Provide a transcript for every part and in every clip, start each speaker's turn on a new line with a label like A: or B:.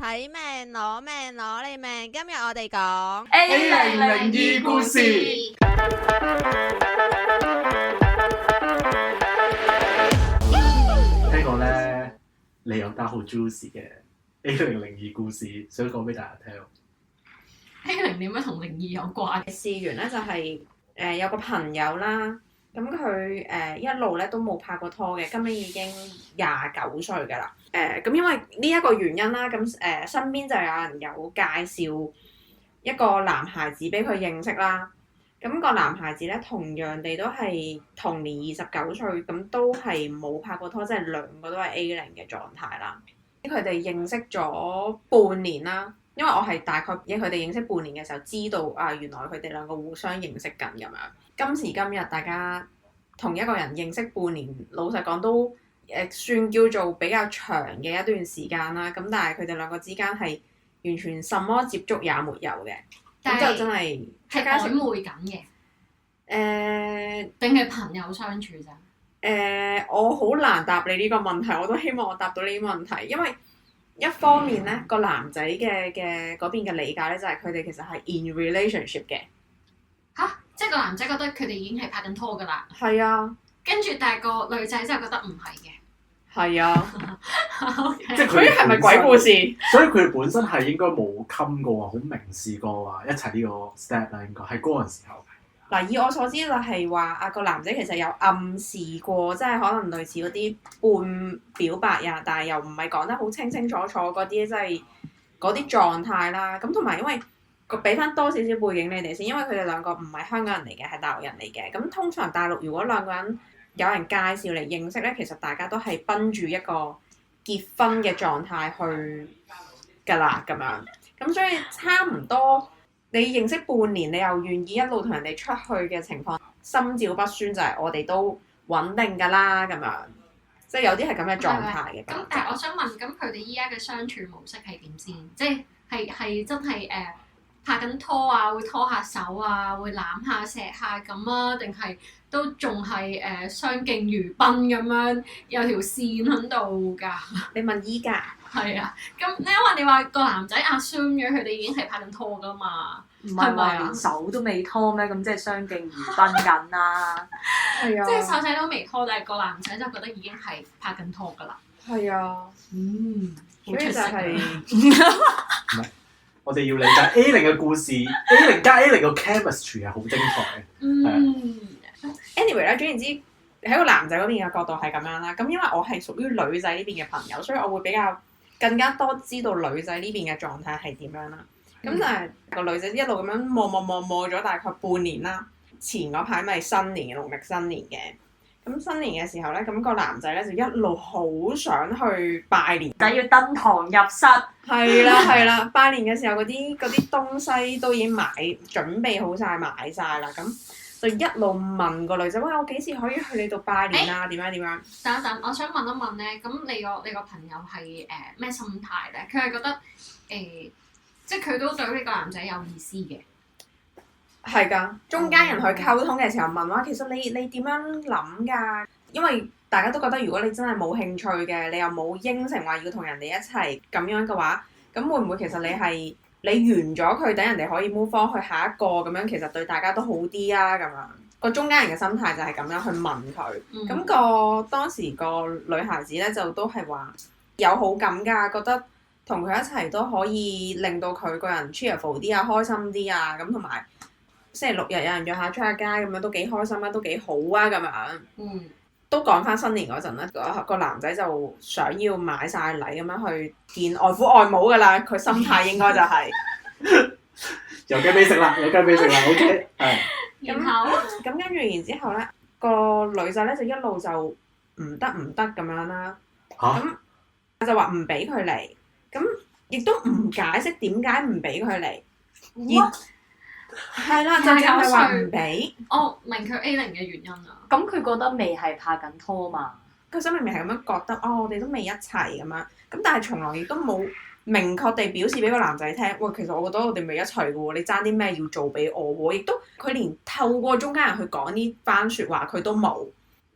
A: 睇命攞命攞你命，今日我哋講
B: A002故事。聽講咧，你有單好 juicy 嘅 A002故事，想講俾大家聽。
C: A0點樣同靈異有關？
D: 事緣咧就係、有個朋友啦，咁佢一路咧都冇拍過拖嘅，今年已經29歲㗎啦。咁因為呢一個原因啦，咁身邊就有人有介紹一個男孩子俾佢認識啦。咁個男孩子咧同樣地都係同年29歲，咁都係冇拍過拖，即係兩個都係 A0嘅狀態啦。佢哋認識咗半年啦。因為我係大概佢哋認識半年嘅時候知道啊，原來佢哋兩個互相認識緊咁樣。今時今日大家同一個人認識半年，老實講都算叫做比較長嘅一段時間啦。咁但係佢哋兩個之間係完全什麼接觸也沒有嘅，咁就真係
C: 係曖昧緊嘅。定係朋友相處咋？
D: 我好難答你呢個問題，我都希望我答到呢個問題，因為一方面咧，個男仔嘅嗰邊嘅理解咧，就係佢哋其實係 in relationship 嘅。
C: 吓？即係個男仔覺得佢哋已經係拍緊拖㗎啦。
D: 係啊。
C: 跟住但係個女仔就覺得唔係嘅。
D: 係啊。
B: 即係
D: 所以係咪鬼故事？
B: 所以佢哋本身係應該冇冚過，好明示過話一齊呢個 step 啦，應該係嗰陣時候。
D: 嗱，以我所知就係話啊，個男仔其實有暗示過，即係可能類似嗰啲半表白呀，但係又唔係講得好清清楚楚嗰啲，即係嗰啲狀態啦。咁同埋因為俾翻多少少背景你哋先，因為佢哋兩個唔係香港人嚟嘅，係大陸人嚟嘅。咁通常大陸如果兩個人有人介紹嚟認識咧，其實大家都係奔住一個結婚嘅狀態去㗎啦，咁樣。咁所以差唔多。你認識半年，你又願意一路同人哋出去嘅情況，心照不宣就係我哋都穩定㗎啦，咁樣，即係有啲係咁嘅狀態嘅。
C: 咁但係我想問，咁佢哋依家嘅相處模式係點先？即係真係拍緊拖啊，會拖下手啊，會攬下錫下咁啊，定係都仲係相敬如賓咁樣，有條線喺度㗎？
D: 你問依家？
C: 係啊，咁因為你話個男仔 assume 咗佢哋已經係拍緊拖㗎嘛，
E: 唔係話連手都未拖咩？咁即係相敬如賓緊啦。
D: 係啊，
C: 即係手仔都未拖，但係個男仔就覺得已經係拍緊拖㗎啦。
D: 係啊，
C: 好出色啊！
B: 唔係，我哋要理解 A0嘅故事，A0加 A0嘅 chemistry 係好精彩嘅。
D: anyway 咧，總言之喺個男仔嗰邊嘅角度係咁樣啦。咁因為我係屬於女仔呢邊嘅朋友，所以我會比較更加多知道女仔呢邊嘅狀態係點樣啦。咁但係個女仔一路咁樣磨咗大概半年啦。前嗰排咪新年嘅農曆新年嘅，咁新年嘅時候咧，咁個男仔咧就一路好想去拜年，
E: 但要登堂入室。
D: 係啦，拜年嘅時候嗰啲東西都已經準備好晒買晒啦，咁就一路問個女仔：喂，我幾時可以去你度拜年啊？點樣？
C: 等一等，我想問一問咧，咁你個朋友係咩心態咧？佢係覺得即係佢都對呢個男仔有意思嘅。
D: 係㗎，中間人去溝通嘅時候問話，其實你點樣諗㗎？因為大家都覺得如果你真係冇興趣嘅，你又冇應承話要同人哋一齊咁樣嘅話，咁會唔會其實你完咗佢，等人哋可以 move on 去下一個咁樣，其實對大家都好啲啊咁樣。個中間人嘅心態就係咁樣去問佢。咁當時個女孩子咧就都係話有好感㗎，覺得同佢一齊都可以令到佢個人 cheerful 啲啊，開心啲啊，咁同埋星期六日有人約下出下街咁樣都幾開心啊，都幾好啊咁樣。都講翻新年嗰陣咧，個男仔就想要買晒禮咁樣去見外父外母㗎啦，佢心態應該就係
B: 有雞髀食啦，OK 係。
C: 然後
D: 咁跟住然之後咧，個女仔咧就一路就唔得咁樣啦。咁就話唔俾佢嚟，咁亦都唔解釋點解唔俾佢嚟。係啦，就淨係話唔俾。
C: 我明佢 A0嘅原因啊。
E: 咁佢覺得未係拍緊拖嘛？
D: 佢心裏面係咁樣覺得，我哋都未一齊咁樣。咁但係從來亦都冇明確地表示俾個男仔聽，喂，其實我覺得我哋未一齊嘅喎，你爭啲咩要做俾我喎？亦都佢連透過中間人去講呢番説話，佢都冇。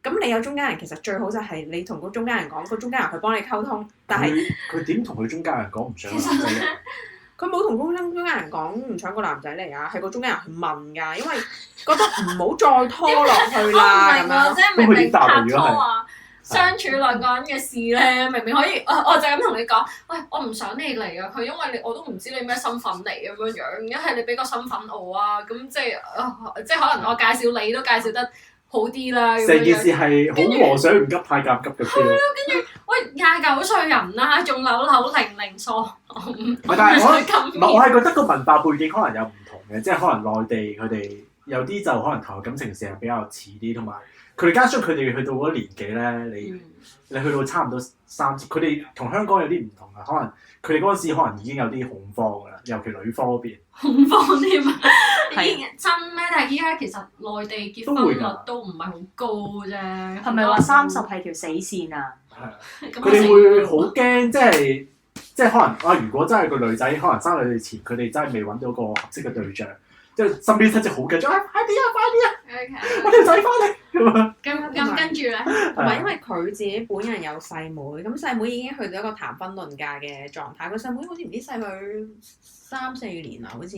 D: 咁咁你有中間人，其實最好就係你同個中間人講，個中間人去幫你溝通。但係
B: 佢點同佢中間人講唔想男仔嚟？
D: 佢冇同中間人講唔想個男仔嚟啊，係個中間人去問㗎，因為覺得唔好再拖落去啦咁樣。
C: 即係明明拍拖啊，相處兩個人嘅事咧，明明可以，我就咁同你講，喂，我唔想你嚟啊，佢因為我都唔知你咩身份嚟咁樣樣，一係你俾個身份我啊，咁即係可能我介紹你都介紹得好啲啦。
B: 成件事係好和尚唔急太監急嘅 feel。
C: 跟住喂29歲人啦，仲扭零疏，
B: 但係我係覺得個文化背景可能有唔同嘅，即係可能內地佢哋有啲就可能投入感情線係比較似啲，同埋佢哋加上佢哋去到嗰年紀咧，你去到差唔多30，佢哋同香港有啲唔同啊，可能佢哋嗰陣時可能已經有啲恐慌㗎啦，尤其女方嗰邊。
C: 恐慌添啊！真咩？但係依家其實內地結婚率都唔係好高啫。
E: 係咪話30係條死線啊？
B: 係。佢哋會好驚，即係可能啊！如果真係個女仔可能生女哋前，佢哋真係未揾到個合適嘅對象，即係身邊親戚好緊張，快啲啊！我條仔翻嚟咁啊！
C: 咁跟住咧，
D: 同埋因為佢自己本人有細妹，咁細妹已經去到一個談婚論嫁嘅狀態。佢細妹好似唔知細佢3-4年啦，好似。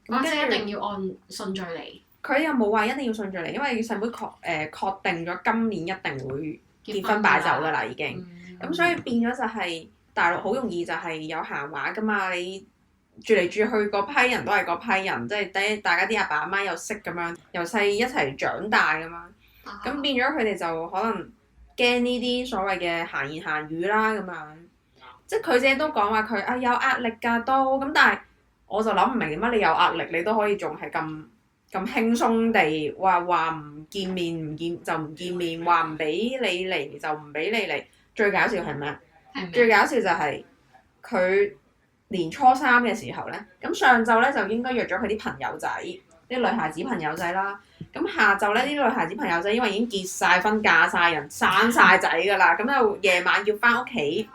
C: 即係一定要按順序嚟。
D: 佢又冇話一定要順序嚟，因為細妹確定咗今年一定會結婚擺酒㗎啦，已經。咁所以變咗就係大陸好容易就係有閒話㗎嘛，你住嚟住去嗰批人都係嗰批人，即係大家啲阿爸阿媽又識咁樣，由細一齊長大㗎嘛。咁變咗佢哋就可能驚呢啲所謂嘅閒言閒語啦咁樣。即係佢自己都講話佢有壓力㗎都，咁但係我就諗唔明點解你有壓力你都可以仲係咁輕鬆地話唔見面就唔見面，話唔俾你嚟就唔俾你嚟。最搞笑係咩？最搞笑就係佢年初3嘅時候咧，咁上晝咧就應該約咗佢啲朋友仔，啲女孩子朋友仔啦。咁下晝咧啲女孩子朋友仔因為已經結晒婚嫁晒人生晒仔㗎啦，咁就夜晚要翻屋企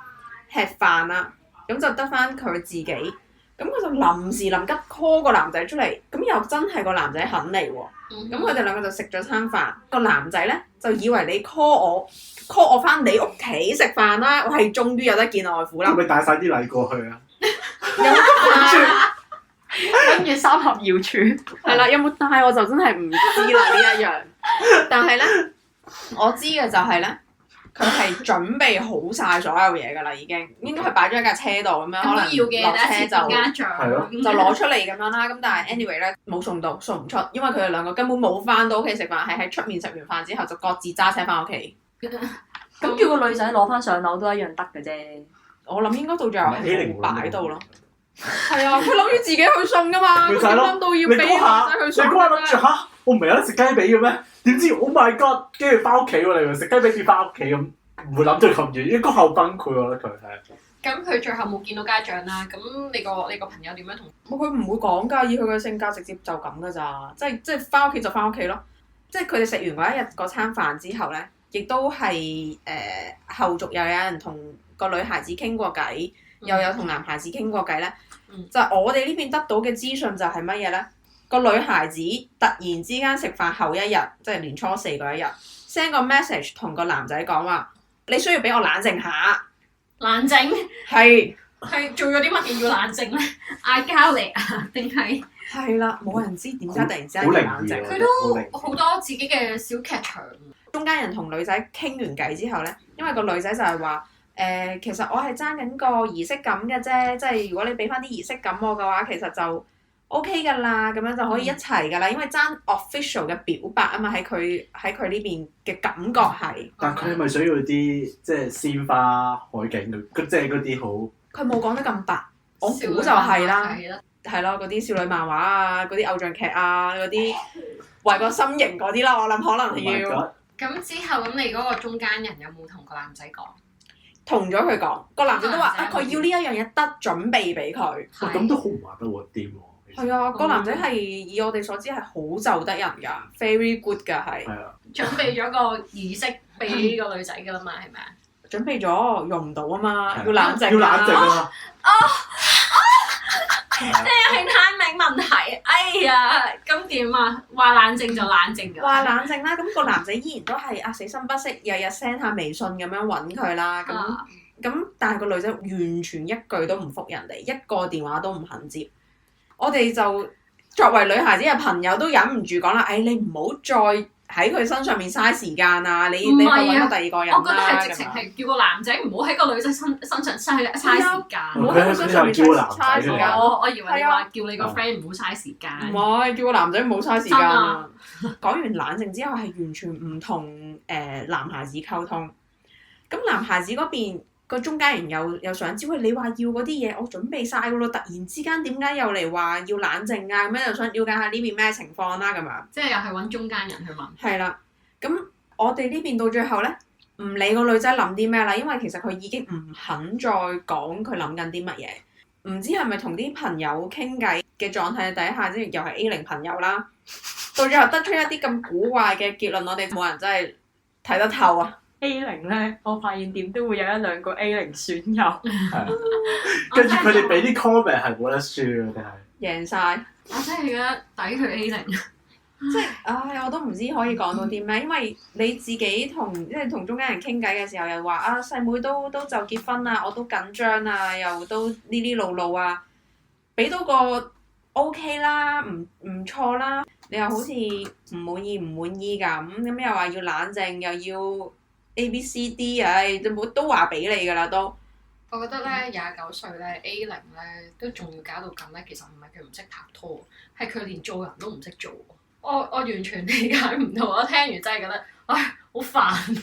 D: 吃飯啦，咁就得翻佢自己。咁佢就臨時臨急 call 個男仔出嚟，咁又真係個男仔肯嚟喎。咁佢哋兩個就食咗餐飯，個男仔咧就以為你 call 我翻你屋企食飯啦，我係終於有得見外父啦。
B: 係咪帶晒啲禮過去啊？
E: 跟住3盒瑤柱。
D: 係啦，有冇帶我就真係唔知啦呢一樣。但係咧，我知嘅就係咧。佢係準備好晒所有嘢㗎啦，已經應該係擺咗喺架車度咁樣，可能落車就攞出嚟咁樣啦。咁但係 anyway 咧冇送到，送唔出，因為佢哋兩個根本冇翻到屋企食飯，係喺出面食完飯之後就各自揸車翻屋企。
E: 咁叫個女仔攞翻上樓都一樣得嘅啫。
D: 我諗應該到最後係擺到咯。係啊，佢諗住自己去送㗎嘛，佢諗到要俾女仔去送。
B: 你嗰下諗住嚇，我唔係有得食雞髀嘅咩？點知 Oh my God， 跟住翻屋企喎，你食雞髀變翻屋企咁，唔會諗到咁遠，應該後崩潰我覺得佢係。
C: 咁佢最後冇見到家長啦，咁你個朋友點樣同？
D: 佢唔會講㗎，以佢嘅性格直接就咁㗎咋，即係翻屋企就翻屋企咯。即係佢哋食完嗰一日嗰餐飯之後咧，亦都係後續又有人同個女孩子傾過偈，又有同男孩子傾過偈咧。就係我哋呢邊得到嘅資訊就係乜嘢咧？個女孩子突然之間食飯後一日，即係年初4嗰一日 ，send 個 message 同個男仔講話，你需要俾我冷靜下。
C: 冷靜
D: 係
C: 做咗啲乜嘢要冷靜咧？嗌交嚟啊？定係？
D: 係啦，冇人知點解突然之間要冷靜。
C: 佢都好多自己嘅小劇場。
D: 中間人同女仔傾完偈之後咧，因為個女仔就係話。其實我係爭緊個儀式感嘅啫，即係如果你俾翻啲儀式感我嘅話，其實就 OK 㗎啦，咁樣就可以一齊㗎啦，因為爭 official 嘅表白啊嘛，喺佢呢邊嘅感覺係。
B: 但佢係咪需要啲即係鮮花海景即係嗰啲好？
D: 佢冇講得咁白，我估就係啦，係咯，嗰啲少女漫畫啊，嗰啲偶像劇啊，嗰啲為個心形嗰啲啦，我諗可能係要。
C: 咁之後咁，你嗰個中間人有冇同個男仔講？
D: 同咗佢講，個男仔都話佢要呢一樣嘢得準備俾佢。
B: 咁都好唔話得喎，掂喎。
D: 係啊，個男仔係以我哋所知係好就得人㗎 ，very good 㗎係。係啊。
C: 準備咗個儀式俾呢個女仔㗎啦嘛，係咪啊？
D: 準備咗用唔到啊嘛，要冷靜。
B: 要冷靜啊！
C: 即係 timing 問題，哎呀，咁點啊？話冷靜就冷靜㗎。
D: 話冷靜啦，咁個男仔依然都係死心不息，日日 send 下微信咁樣揾佢啦。咁但係個女仔完全一句都唔覆人哋，一個電話都唔肯接。我哋就作為女孩子嘅朋友都忍唔住講啦，你唔好再喺佢身上面嘥時間啊！你去揾個第二個人啦。
C: 我覺得係直情係叫個男仔唔好喺個女仔身上嘥時間。
D: 唔好喺佢身上面嘥時間。
C: 我以為你話叫你個 friend 唔好嘥時間。
D: 唔係叫個男仔唔好嘥時間啊！講完冷靜之後係完全唔同男孩子溝通。咁男孩子嗰邊個中間人又想知，喂，你話要嗰啲嘢，我準備晒噶咯，突然之間點解又嚟話要冷靜啊？咁樣又想了解下呢邊咩情況啦，咁樣。
C: 即係又係揾中間人去問。
D: 係啦，咁我哋呢邊到最後咧，唔理個女仔諗啲咩啦，因為其實佢已經唔肯再講佢諗緊啲乜嘢。唔知係咪同啲朋友傾偈嘅狀態底下，即係又係 A0 朋友啦，到最後得出一啲咁古怪嘅結論，我哋冇人真係睇得透啊！
E: A0 咧，我發現點都會有一兩個 A0 損友，
B: 係啊，跟住佢哋俾啲 comment 係冇得輸嘅，定係
D: 贏晒。
C: 我真係覺得抵佢 A0。
D: 即係我都唔知可以講到啲咩，因為你自己同中間人傾偈嘅時候又話細妹都就結婚啦，我都緊張啊，又都呢路啊，俾到個 OK 啦，唔錯啦，你又好似唔滿意咁又話要冷靜，又要 ABCD 都話俾你㗎啦都。
C: 我覺得咧29歲咧 A0咧都仲要搞到咁咧，其實唔係佢唔識拍拖，係佢連做人都唔識做。我完全理解唔到，我聽完真係覺得，好煩。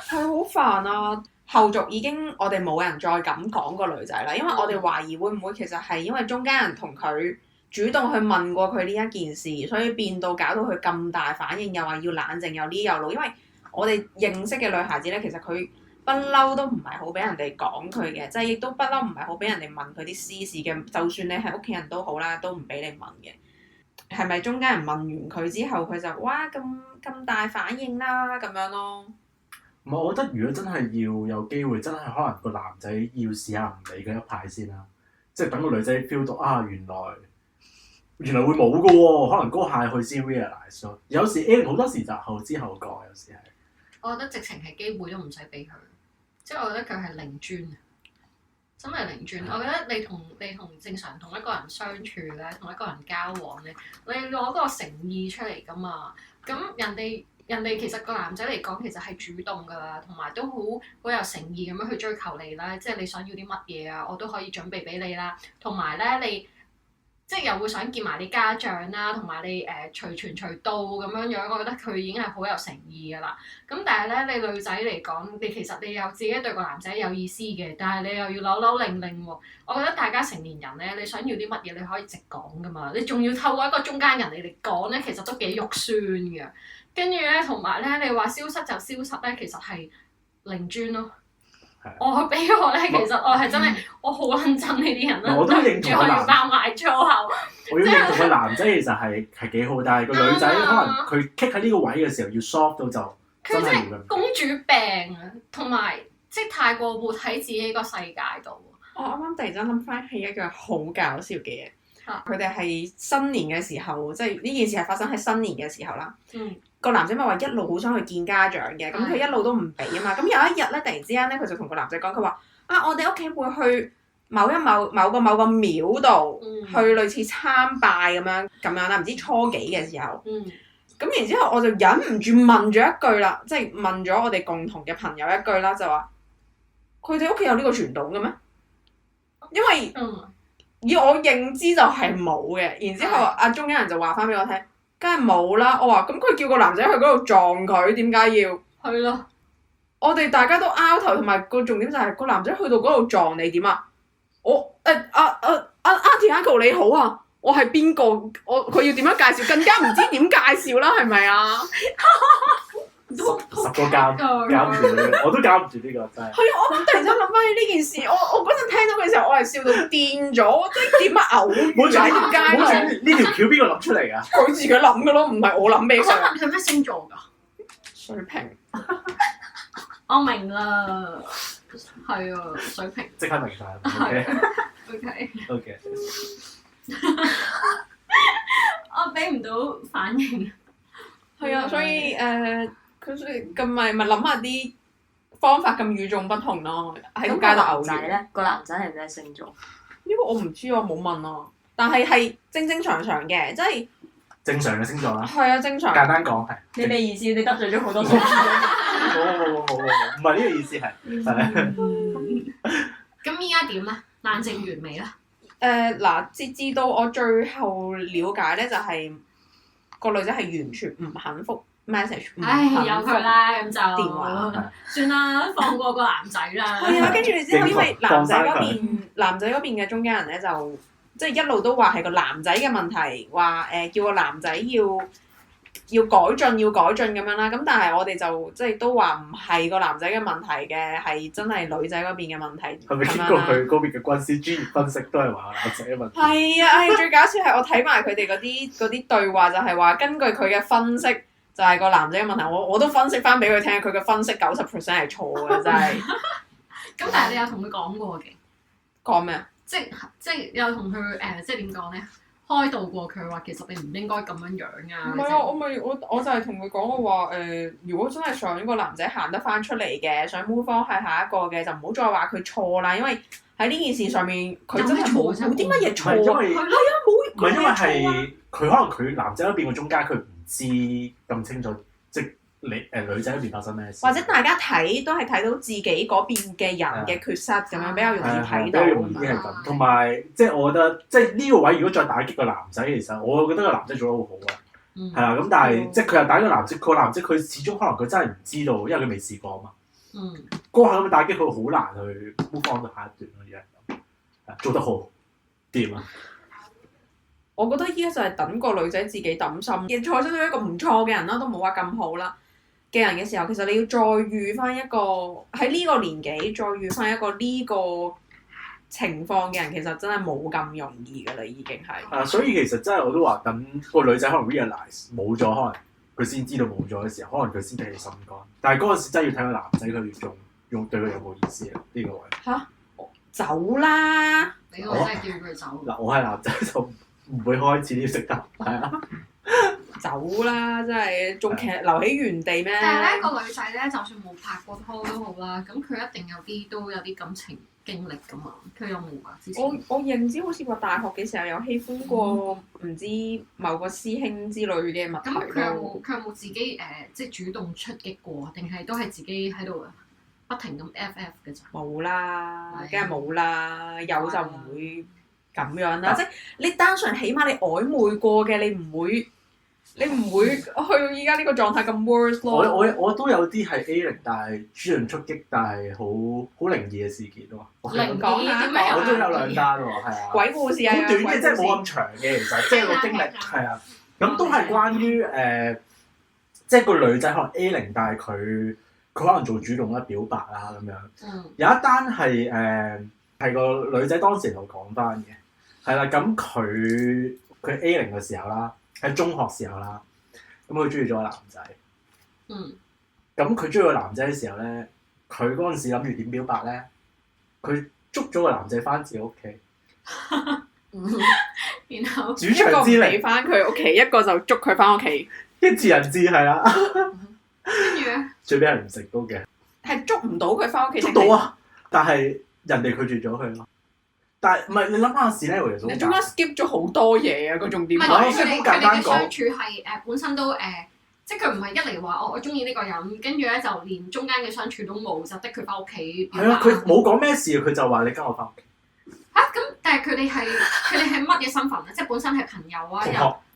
D: 係好煩啊！後續已經我哋冇人再敢講個女仔啦，因為我哋懷疑會唔會其實係因為中間人同佢主動去問過佢呢一件事，所以變到搞到佢咁大反應，又話要冷靜，又呢又路。因為我哋認識嘅女孩子咧，其實佢不嬲都唔係好俾人哋講佢嘅，即係亦都不嬲唔係好俾人哋問佢啲私事嘅。就算你係屋企人都好啦，都唔俾你問嘅。係咪中間人問完佢之後，佢就哇咁大反應啦咁樣咯？
B: 唔係，我覺得如果真係要有機會，真係可能個男仔要試下唔理佢一排先啦，即係等個女仔 feel 到原來會冇㗎喎，可能嗰下佢先 realize 咯。有時好多時就後知後覺，有時係。
C: 我覺得直情係機會都唔使俾佢，即係我覺得佢係零專啊，真係零專。我覺得你同正常同一個人相處咧，同一個人交往咧，你攞個誠意出嚟㗎嘛。咁人哋其實個男仔嚟講，其實係主動㗎啦，同埋都好有誠意咁樣去追求你啦。即係你想要啲乜嘢啊，我都可以準備俾你啦。同埋咧，你即係又會想見埋你家長啦，同埋你隨傳隨到咁樣樣，我覺得佢已經係好有誠意㗎啦。咁但係咧，你女仔嚟講，你其實你有自己對個男仔有意思嘅，但係你又要扭扭擰擰喎。我覺得大家成年人咧，你想要啲乜嘢，你可以直講㗎嘛。你仲要透過一個中間人嚟講咧，其實都幾肉酸㗎。跟住咧，同埋咧，你話消失就消失咧，其實係零專咯。我俾我咧，其實我係真係我好撚憎呢啲人啦，
B: 我都認同
C: 我要爆埋粗口。
B: 我要認同個男仔其實係幾好，但係個女仔可能佢棘喺呢個位嘅時候要 soft 到就真係要
C: 公主病啊，同埋即係太過活喺自己個世界度。
D: 我啱啱突然間諗翻起一樣好搞笑嘅嘢，佢哋係新年嘅時候，即係呢件事係發生喺新年嘅時候啦。個男仔咪話一路好想去見家長嘅，咁佢一路都唔俾啊嘛。咁有一日咧，突然之間咧，佢就同個男仔講，佢話我哋屋企會去某個廟度，去類似參拜咁樣啦，唔知初幾嘅時候。咁然之後我就忍唔住問咗一句啦，即係問咗我哋共同嘅朋友一句啦，就話佢哋屋企有呢個傳統嘅咩？因為以我認知就係冇嘅。然之後中間人就話翻俾我聽。梗係冇啦！我話咁佢叫個男仔去嗰度撞佢，點解要？
C: 係咯。我
D: 哋大家都拗頭，同埋個重點就係個男仔去到嗰度撞你點啊？我Auntie Uncle 你好啊！我係邊個？佢要點樣介紹？更加唔知點介紹啦，係咪啊
B: ？10個教唔住呢個，我都教唔住呢個真係。
D: 係啊！我突然間諗翻起呢件事，我嗰陣聽到嘅時候，我係笑到癲咗，即係點啊嘔
B: 冇
D: 喺條街度。
B: 呢條橋邊個諗出嚟㗎？
D: 佢自己諗㗎咯，唔係我諗俾佢。
C: 我想問佢咩星座㗎？
D: 水瓶。
C: 我明啦，係啊，水瓶。
B: 即刻明晒。
C: OK。
B: OK。
C: 我俾俾唔到反應。
D: 係啊，所以佢咁咪諗下啲方法咁與眾不同咯，喺個街度
E: 男
D: 偶遇。
E: 仔咧，個男仔係咩星座？
D: 呢個我唔知，我冇問啊。但係正常嘅，即係
B: 正常嘅星座啦。
D: 係啊，正常。
B: 簡單講係。
E: 你咩意思？你得罪咗好多星座。
B: 冇，唔係呢個意思係。
C: 咁依家點咧？冷靜完未咧？
D: 嗱，直至到我最後了解咧，就係個女仔係完全唔肯覆 message， 唔
C: 唉，
D: 肯
C: 由佢
D: 覆
C: 啦，咁就
D: 電話。
C: 算啦，放過個男仔啦。
D: 係啊，跟住之後，因為男仔嗰
B: 放
D: 邊嘅中間人咧，就即係一路都話係個男仔嘅問題，話叫個男仔要改進咁樣啦。咁但係我哋就即係都話唔係個男仔嘅問題嘅，係真係女仔嗰邊嘅問題
B: 係咪
D: 咁樣啦。
B: 經過佢嗰邊嘅軍師專業分析都係話男仔嘅問題？
D: 係啊，最搞笑係我睇埋佢哋嗰啲對話，就係話根據佢嘅分析，就係個男仔嘅問題。我都分析翻俾佢聽，佢嘅分析90% 係錯嘅，真係。
C: 咁但係你有同佢講過嘅，
D: 講咩啊？
C: 即係有同佢即係點講咧？開導過佢話其實你唔應該咁樣樣啊。
D: 唔係啊，我就係同佢講我話如果真係想個男仔行得翻出嚟嘅，想 move on 係下一個嘅，就唔好再話佢錯啦，因為喺呢件事上面佢真係冇啲乜嘢錯。
B: 因為
D: 係啊，冇。
B: 唔係因為係佢可能佢男仔嗰邊個中間佢唔知咁清楚，即係女仔嗰邊發生咩事。
D: 或者大家睇都係睇到自己嗰邊嘅人嘅缺失咁樣，比較容易睇到。
B: 比較容易係咁，同埋即係我覺得即係呢個位如果再打擊個男仔，其實我覺得個男仔做得好好啊。係啦，咁但係即係佢又打擊個男仔，個男仔佢始終可能佢真係唔知道，因為佢未試過啊嘛。嗰下咁打擊佢好難去 move on 到下一段咯，而家做得好掂啊！
D: 我覺得依家就係等個女仔自己抌心，亦錯失咗一個唔錯嘅人啦，都冇話咁好啦嘅人嘅時候，其實你要再遇翻一個喺呢個年紀，再遇翻一個呢個情況嘅人，其實真係冇咁容易㗎啦，已經係。
B: 所以其實真係我都話等個女仔可能 realize 冇咗，可能佢先知道冇咗嘅時候，可能佢先俾你心肝。但係嗰陣時真係要睇個男仔佢仲用對佢有冇意思啊？呢個位
D: 嚇，走啦！
C: 你我真係叫佢走。
B: 嗱，我係男仔就唔會開始呢啲食得，係啊。
D: 走啦！真係仲其實留喺原地咩？
C: 但係咧個女仔咧，就算冇拍過拖都好啦，咁佢一定都有啲感情經歷㗎嘛。佢有冇㗎？之前
D: 我認知好似話大學嘅時候有喜歡過唔知某個師兄之類嘅物體
C: 咁佢有冇自己即係主動出擊過，定係都係自己喺度不停咁 FF 嘅咋？
D: 冇啦，梗係冇啦，有就唔會咁樣啦。即係你單純起碼你曖昧過嘅，你唔會去到依家呢個狀態咁 worse 咯。
B: 我都有啲係 A0，但係主動出擊，但係好靈異嘅事件咯。
C: 靈
D: 講下
C: 點樣
B: 我都有兩單喎，係啊。
D: 鬼故事啊！
B: 好短嘅，即係冇咁長嘅，其實即係個經歷係啊。咁都係關於即係個女仔可能 A0，但係佢可能做主動啦，表白啦咁樣。有一單係個女仔當時同我講翻嘅，係啦。咁佢 A0嘅時候啦，喺中學時候啦，咁佢中意咗個男仔。咁佢中意個男仔嘅時候咧，佢嗰陣時諗住點表白咧？佢捉咗個男仔翻自己屋企。
C: 然後
B: 主
D: 一個唔
B: 場之
D: 俾
B: 靈，
D: 翻佢屋企，一個就捉佢翻屋企，
B: 一自人知係啦。
C: 跟住咧，
B: 最尾係唔成功嘅。
D: 係捉唔到佢翻屋企。
B: 捉到啊！但係人哋拒絕咗佢咯。但係唔係你諗下事咧？其實
D: 你中間 skip 咗好多嘢啊！個重點
C: 唔係
B: 係
C: 佢哋
B: 好簡單講
C: 嘅相處係本身都即係佢唔係一嚟話我中意呢個人，跟住咧就連中間嘅相處都冇，就得佢翻屋企。
B: 係啊，佢冇講咩事，佢就話你跟我翻屋企。
C: 咁但係佢哋係乜嘢身份咧？即係本身係朋友啊，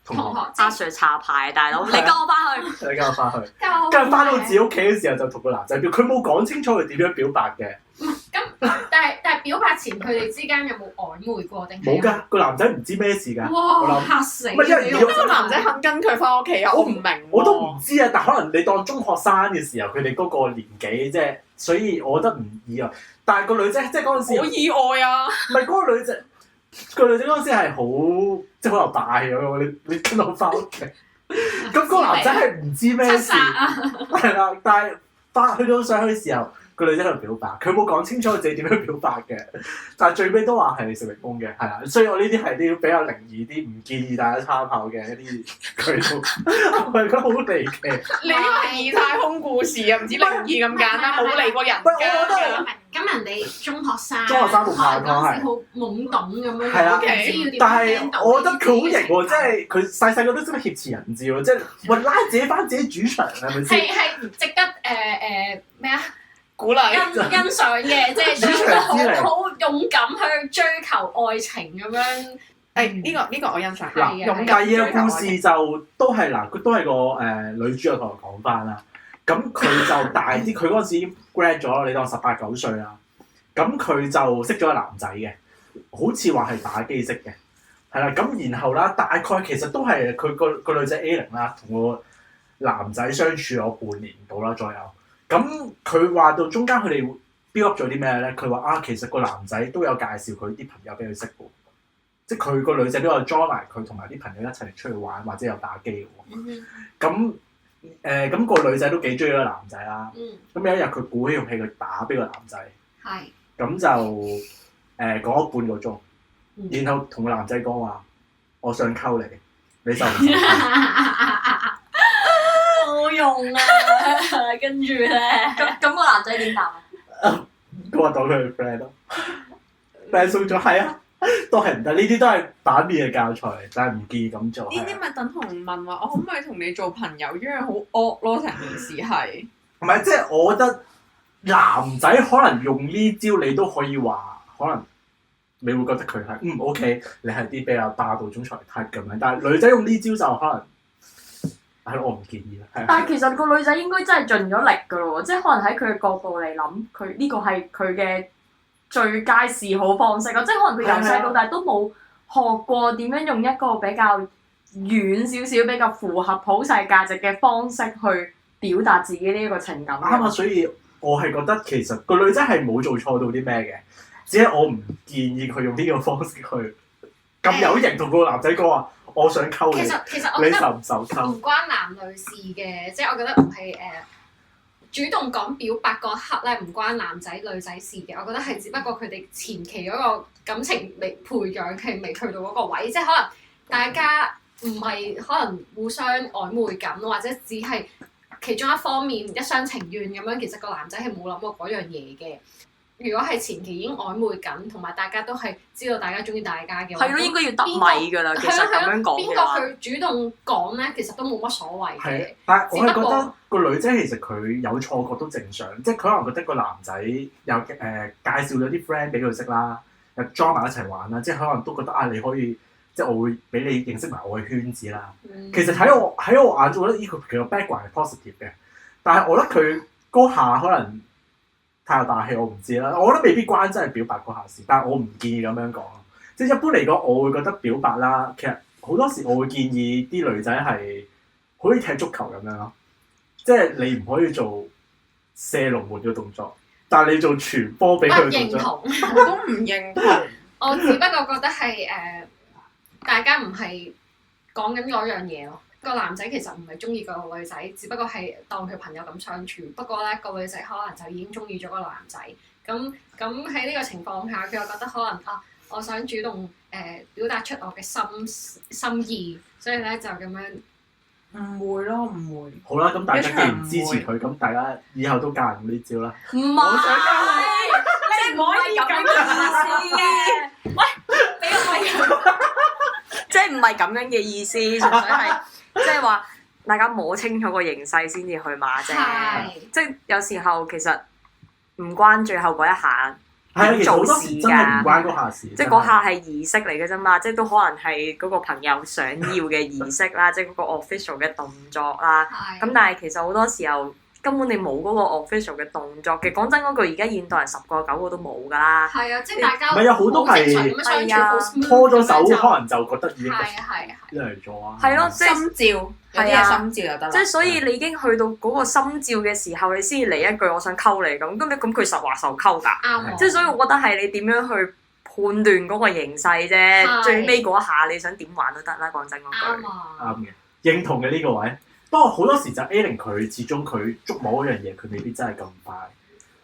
B: 同學，
C: 同學
E: 阿 Sir 查牌大佬，你跟我翻去。
B: 你跟我翻去。跟住翻到自己屋企嘅時候，就同個男仔表，佢冇講清楚佢點樣表白嘅。
C: 咁但係表白前佢哋之間有冇曖昧過定係？
B: 冇㗎，個男仔唔知咩事㗎。我
C: 哇！
B: 諗
C: 嚇死！
B: 唔係因為
D: 點解個男仔肯跟佢翻屋企啊？我唔明喎。
B: 我都唔知啊，但可能你當中學生嘅時候，佢哋嗰個年紀即係，所以我覺得唔意外。但係個女仔即係嗰陣時，
D: 好意外啊！
B: 唔係嗰個女仔，個女仔嗰陣時係好即係好有霸氣咁樣。你跟我翻屋企，咁個男仔係唔知咩事，係啦。但係去到上去嘅時候，個女仔喺度表白，佢冇講清楚自己點樣表白嘅，但係最尾都話係食檸檬嘅，係啦。所以我呢啲係啲比較靈異啲，唔建議大家參考嘅一啲渠道，我係覺得好離奇。
D: 你呢個係異太空故事啊，唔止靈異咁簡單，冇嚟過人間㗎。
C: 咁人哋中學生，
B: 中學生冇拍拖
C: 嗰陣時好懵懂咁樣，
B: 係啊
C: 唔知要點
B: 但
C: 樣
B: 係我覺得佢好型喎，即係佢細細個都識得挾持人質喎，即係喂拉自己翻自己主場係咪先？
C: 係值得咩啊？
D: 鼓勵
C: 欣賞嘅，即係
B: 主場之靈
C: 好勇敢去追求愛情咁樣。
D: 誒呢個我欣賞。
C: 係啊
D: 勇
B: 第二個
D: 敢追求愛情
B: 故事就都係嗱，佢都係個女主角同我講翻啦。咁佢就大啲，佢嗰陣時已經 grad 咗，你當18、19歲啦。咁佢就識咗個男仔嘅，好似話係打機識嘅，係啦。咁然後啦，大概其實都係佢個女仔 A0啦，同個男仔相處咗半年到啦左右。咁佢話到中間佢哋 build up 咗啲咩咧？佢話啊，其實個男仔都有介紹佢啲朋友俾佢識喎，即係佢個女仔都有 join 埋佢同埋啲朋友一齊出去玩或者有打機喎。咁咁個女仔都幾中意個男仔啦。咁有一日佢鼓起勇氣佢打俾個男仔。
C: 係。
B: 咁就講咗半個鐘，然後同個男仔講話：我想溝你，你就唔受溝。
C: 好用啊！跟住咧，
E: 咁個男仔點答啊？
B: 佢話當佢係 friend 咯，friend 送咗係啊，都係唔得。呢啲都係反面嘅教材，但係唔建議咁做。
D: 呢啲咪等同問話，我可唔可以同你做朋友？一樣好惡咯，成件事係。
B: 唔係，即係我覺得男仔可能用呢招，你都可以話，可能你會覺得佢係OK，你係啲比較霸道總裁 type 咁樣。但係女仔用呢招就可能係咯，我唔建議啦。
E: 但係其實個女仔應該真係盡咗力㗎咯喎，即係可能喺佢嘅角度嚟諗，佢呢個係佢嘅最佳示好方式咯。即係可能佢由細到大都冇學過點樣用一個比較遠少少、比較符合普世價值嘅方式去表達自己呢一個情感。
B: 啱啊，所以我係覺得其實個女仔係冇做錯到啲咩嘅，只係我唔建議佢用呢個方式去咁有型同個男仔講話，我想溝你。
C: 其實我覺得
B: 你受唔受溝？
C: 唔關男女事嘅，即係我覺得唔係主動講表白嗰刻咧，唔關男仔女仔事嘅。我覺得係只不過佢哋前期嗰個感情未培養期未去到嗰個位，即係可能大家唔係可能互相曖昧緊，或者只係其中一方面一廂情願咁樣。其實個男仔係冇諗過嗰樣嘢嘅。如果係前期已經曖昧緊，同埋大家都係知道大家中意大家嘅話，
E: 係咯，應該要得米㗎啦。其實咁樣講
C: 邊個去主動講咧，其實都冇乜所謂嘅。
B: 但係我係覺得個女仔其實佢有錯覺都正常，即係佢可能覺得個男仔有介紹咗啲 friend 俾佢識啦，又 join 埋一齊玩啦，即係可能都覺得啊，你可以即係我會俾你認識埋我嘅圈子啦。其實喺我眼中，我覺得呢個其實 background 係 positive 嘅，但係我覺得佢嗰下可能太有大氣，我唔知啦。我覺得未必關真係表白嗰下事，但係我唔建議咁樣講。即係一般嚟講，我會覺得表白啦，其實好多時我會建議啲女仔係好似踢足球咁樣咯，即係你唔可以做射龍門嘅動作，但係你做傳波俾佢嘅動作。
D: 我都唔認同。
C: 我只不過覺得係大家唔係講緊嗰樣嘢咯。個男仔其實唔係中意個女仔，只不過係當佢朋友咁相處。不過咧，個女仔可能就已經中意咗個男仔。咁喺呢個情況下，佢又覺得可能啊，我想主動表達出我嘅心意，所以咧就咁樣。
D: 唔會咯，唔會。
B: 好啦，咁大家既然支持佢，咁大家以後都教人呢招啦。
E: 唔係，你唔可以咁樣嘅意思嘅。喂，俾個咪。即係唔係咁樣嘅意思，純粹係。即係話，大家摸清楚個形勢先至去馬啫。即係有時候其實唔關最後嗰一下做事㗎。真係唔關嗰下事。即係嗰下係儀式嚟嘅啫嘛，即係都可能係嗰個朋友想要嘅儀式啦，即係嗰個 official 嘅動作啦。咁但係其實好多時候根本你冇嗰個 official 嘅動作嘅。講真嗰句，而家現代人10個9個都冇㗎啦。係啊，即係大家唔係有好多係拖咗手，可能就覺得已經一嚟咗啊。係咯，即係心照，有啲嘢心照就得啦。即係所以你已經去到嗰個心照嘅時候，你先至嚟一句我想溝你咁，咁佢實話受溝㗎。啱。即係所以我覺得係你點樣去判斷嗰個形勢啫。最尾嗰下你想點玩都得啦。講真嗰句。啱嘅，認同嘅呢個位。不過好多時就 A0佢始終佢捉摸嗰樣嘢，佢未必真係咁快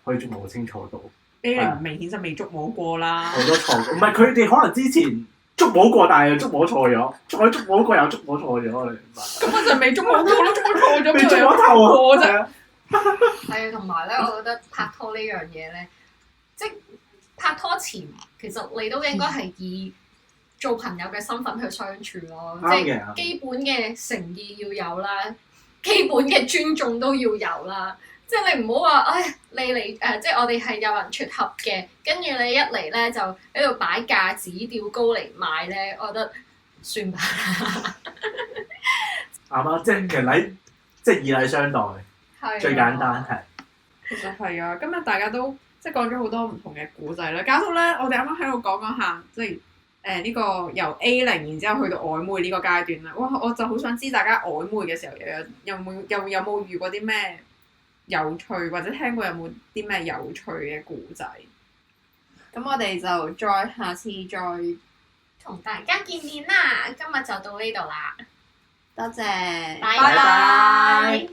B: 可以捉摸清楚到。
D: A 零明顯就未捉摸過啦。
B: 好多錯，唔係佢哋可能之前捉摸過，但係又捉摸錯咗，再捉摸過又捉摸錯咗，你明白？
D: 根本就未捉摸過咯，捉摸錯咗，
B: 未捉摸透啊！
D: 過啫。
C: 係啊，同埋咧，我覺得拍拖呢樣嘢咧，即係拍拖前，其實你都應該係以做朋友嘅身份去相處咯，即係基本嘅誠意要有啦，基本嘅尊重都要有啦。即係你唔好話，唉，你嚟即係我哋係有人撮合嘅，跟住你一嚟咧就喺度擺架子吊高嚟賣咧，我覺得算吧啦。
B: 啱啊！即係其實禮，即係以禮相待，最簡單係。
D: 其實係啊，今日大家都即係講咗好多唔同嘅故仔啦，搞到咧我哋啱啱喺度講下，即係呢個由 A0然之後去到曖昧呢個階段啦。哇！我就好想知大家曖昧嘅時候有冇遇過啲咩有趣，或者聽過有冇啲咩有趣嘅故仔？咁我哋就再下次再
C: 同大家見面啦，今日就到呢度啦，
D: 多謝，
C: 拜
B: 拜拜。